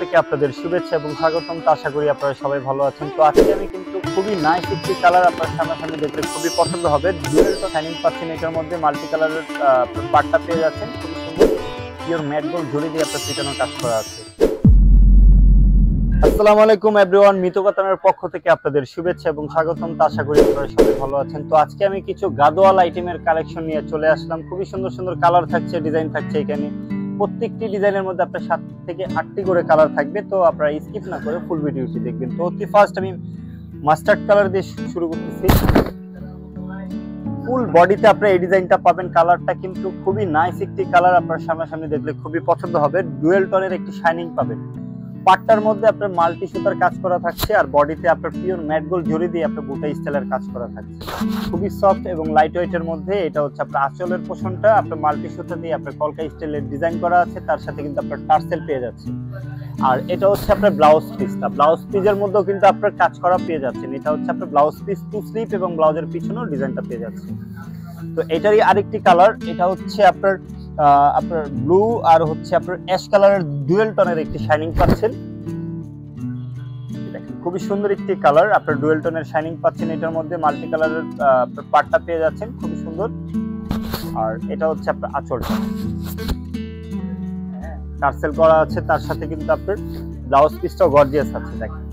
থেকে আপনাদের শুভেচ্ছা এবং স্বাগতম। তো আশা করি আপনারা সবাই ভালো আছেন। তো আজকে আমি কিন্তু খুবই নাইস একটি কালার আপনার সামনাসামনি দেখলে খুবই পছন্দ হবে। ডুয়েল টোন শাইনিং পাচ্ছেন, এটার মধ্যে মাল্টি কালারের পার্টটা পেয়ে যাচ্ছেন। খুবই সুন্দর পিওর ম্যাট গোল্ড জড়ি দিয়ে আপনার পিটানোর কাজ করা আছে। আসসালামু আলাইকুম এভরিওয়ান, মিতু কাতানের পক্ষ থেকে আপনাদের শুভেচ্ছা এবং স্বাগতম। তো আশা করি আপনারা সবাই ভালো আছেন। তো আজকে আমি কিছু গাদোয়াল আইটেমের কালেকশন নিয়ে চলে আসলাম। খুবই সুন্দর সুন্দর কালার থাকছে, ডিজাইন থাকছে। এখানে প্রত্যেকটি ডিজাইনের মধ্যে আপনার 7 থেকে 8টি করে কালার থাকবে। তো আপনারা স্কিপ না করে ফুল ভিডিওটি দেখবেন। তো অতি ফার্স্ট আমি মাস্টার্ড কালার দিয়ে শুরু করতেছি। ফুল বডিতে আপনারা এই ডিজাইনটা পাবেন। কালারটা কিন্তু খুবই নাইস একটি কালার, আপনার সামনাসামনি দেখলে খুবই পছন্দ হবে। ডুয়েল টোনের একটি শাইনিং পাবেন। পাটটার মধ্যে আপনার মাল্টি সুতার কাজ করা থাকছে, আর বডিতে আপনার পিওর ম্যাট গোল্ড জড়ি দিয়ে আপনার বুটা স্টাইলের কাজ করা থাকছে। খুবই সফট এবং লাইট ওয়েটের মধ্যে। এটা হচ্ছে আপনার আঁচলের পোর্শনটা আপনার মাল্টি সুতা দিয়ে আপনার কলকা স্টাইলের ডিজাইন করা আছে, তার সাথে কিন্তু আপনার টার্সেল পেয়ে যাচ্ছে। আর এটা হচ্ছে আপনার ব্লাউজ পিসটা। ব্লাউজ পিসের মধ্যেও কিন্তু আপনার কাজ করা পেয়ে যাচ্ছেন। এটা হচ্ছে আপনার ব্লাউজ পিস টু স্লিপ এবং ব্লাউজের পিছনেও ডিজাইনটা পেয়ে যাচ্ছে। তো এটারই আরেকটি কালার, এটা হচ্ছে আপনার ব্লু আর হচ্ছে আপনার অ্যাশ কালারের ডুয়েল টোনের একটি শাইনিং পাচ্ছেন। খুবই সুন্দর একটি কালার, আপনার ডুয়েল টোনের শাইনিং পাচ্ছেন। এটার মধ্যে মাল্টি কালারের পার্টটা পেয়ে যাচ্ছেন, খুবই সুন্দর। আর এটা হচ্ছে আপনার আঁচলটা টার্সেল করা আছে, তার সাথে কিন্তু আপনার ব্লাউজ পিসটাও গর্জিয়াস আছে। দেখেন।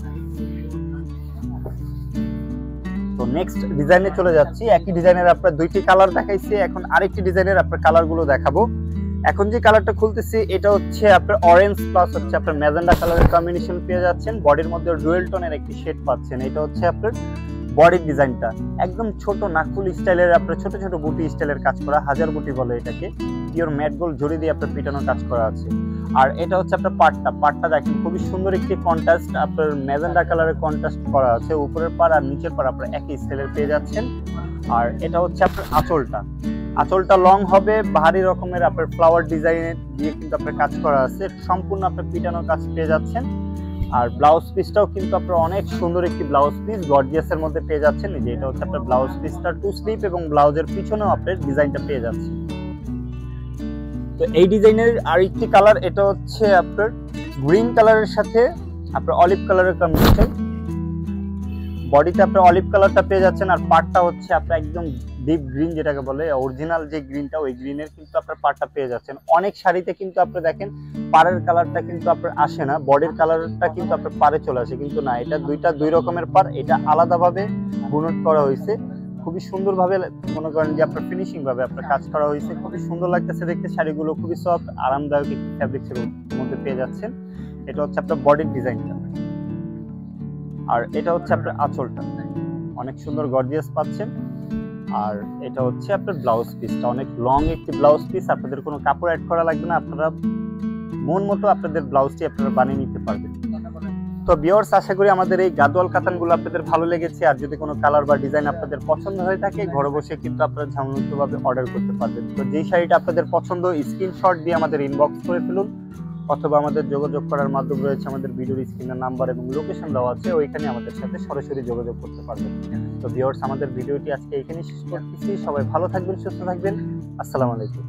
তো নেক্সট ডিজাইনে চলে যাচ্ছি। একই ডিজাইনের আপনার দুইটি কালার দেখাইছি, এখন আরেকটি ডিজাইনের আপনার কালারগুলো দেখাবো। এখন যে কালারটা খুলতেছি এটা হচ্ছে আপনার অরেঞ্জ প্লাস হচ্ছে আপনার ম্যাজেন্ডা কালারের কম্বিনেশন পেয়ে যাচ্ছেন। বডির মধ্যে ডুয়েল টোনের একটি শেড পাচ্ছেন। এটা হচ্ছে আপনার বডির ডিজাইনটা একদম ছোট নাকফুল স্টাইলের, আপনার ছোট ছোট বুটি স্টাইলের কাজ করা, হাজার বুটি বলে এটাকে। পিওর ম্যাট গোল্ড জড়ি দিয়ে আপনার পিটানোর কাজ করা আছে। আর এটা হচ্ছে আপনার পাটটা দেখেন, খুবই সুন্দর একটি কন্ট্রাস্ট, আপনার ম্যাজেন্ডা কালারের কন্ট্রাস্ট করা আছে। উপরের পাড় আর নিচের পাড় আপনার একই স্টাইলের পেয়ে যাচ্ছেন। আর এটা হচ্ছে আপনার আঁচলটা লং হবে, ভারী রকমের আপনার ফ্লাওয়ার ডিজাইনের দিয়ে কিন্তু আপনার কাজ করা আছে। সম্পূর্ণ আপনার পিটানোর কাজ পেয়ে যাচ্ছেন। আর ব্লাউজ পিসটাও কিন্তু আপনার অনেক সুন্দর একটি ব্লাউজ পিস গর্জিয়াসের মধ্যে পেয়ে যাচ্ছেন। এই যে এটা হচ্ছে আপনার ব্লাউজ পিসটা টু স্লিপ এবং ব্লাউজের পিছনেও আপনার ডিজাইনটা পেয়ে যাচ্ছে। তো এই ডিজাইনের আরেকটি কালার, এটা হচ্ছে আপনার গ্রিন কালারের সাথে আপনার অলিভ কালারের কম্বিনেশন। বডিতে আপনার অলিভ কালারটা পেয়ে যাচ্ছেন, আর পার্টটা হচ্ছে আপনার একদম ডিপ গ্রিন, যেটাকে বলে অরিজিনাল যে গ্রিনটা, ওই গ্রিনের কিন্তু আপনার পার্টটা পেয়ে যাচ্ছেন। অনেক শাড়িতে কিন্তু আপনি দেখেন পাড়ের কালারটা কিন্তু আপনার আসে না, বডির কালারটা কিন্তু আপনার পাড়ে চলে আসে, কিন্তু না, এটা দুই রকমের পাড়। এটা আলাদাভাবে বুনট করা হয়েছে, খুবই সুন্দরভাবে মনে করেন যে আপনার ফিনিশিং ভাবে আপনার কাজ করা হয়েছে। খুবই সুন্দর লাগতেছে দেখতে। শাড়িগুলো খুবই সফট, আরামদায়ক একটি ফ্যাব্রিক্সের মধ্যে পেয়ে যাচ্ছেন। এটা হচ্ছে আপনার বডির ডিজাইনটা। আর এটা হচ্ছে আপনার আঁচলটা অনেক সুন্দর গর্জিয়াস পাচ্ছেন। আর এটা হচ্ছে আপনার ব্লাউজ পিসটা, অনেক লং একটি ব্লাউজ পিস। আপনাদের কোনো কাপড় অ্যাড করা লাগবে না, আপনারা মন মতো আপনাদের ব্লাউজটি আপনারা বানিয়ে নিতে পারবেন। তো ভিউয়ার্স, আশা করি আমাদের এই গাদোয়াল কাতানগুলো আপনাদের ভালো লেগেছে। আর যদি কোনো কালার বা ডিজাইন আপনাদের পছন্দ হয়ে থাকে, ঘরে বসে কিন্তু আপনারা ঝামেলামুক্তভাবে অর্ডার করতে পারবেন। তো যেই শাড়িটা আপনাদের পছন্দ, স্ক্রিনশট দিয়ে আমাদের ইনবক্স করে ফেলুন, অথবা আমাদের যোগাযোগ করার মাধ্যম রয়েছে আমাদের ভিডিওর স্ক্রিনের নাম্বার এবং লোকেশন দেওয়া আছে, ওইখানে আমাদের সাথে সরাসরি যোগাযোগ করতে পারবেন। তো ভিউয়ার্স, আমাদের ভিডিওটি আজকে এখানেই শেষ করতেছি। সবাই ভালো থাকবেন, সুস্থ থাকবেন। আসসালামু আলাইকুম।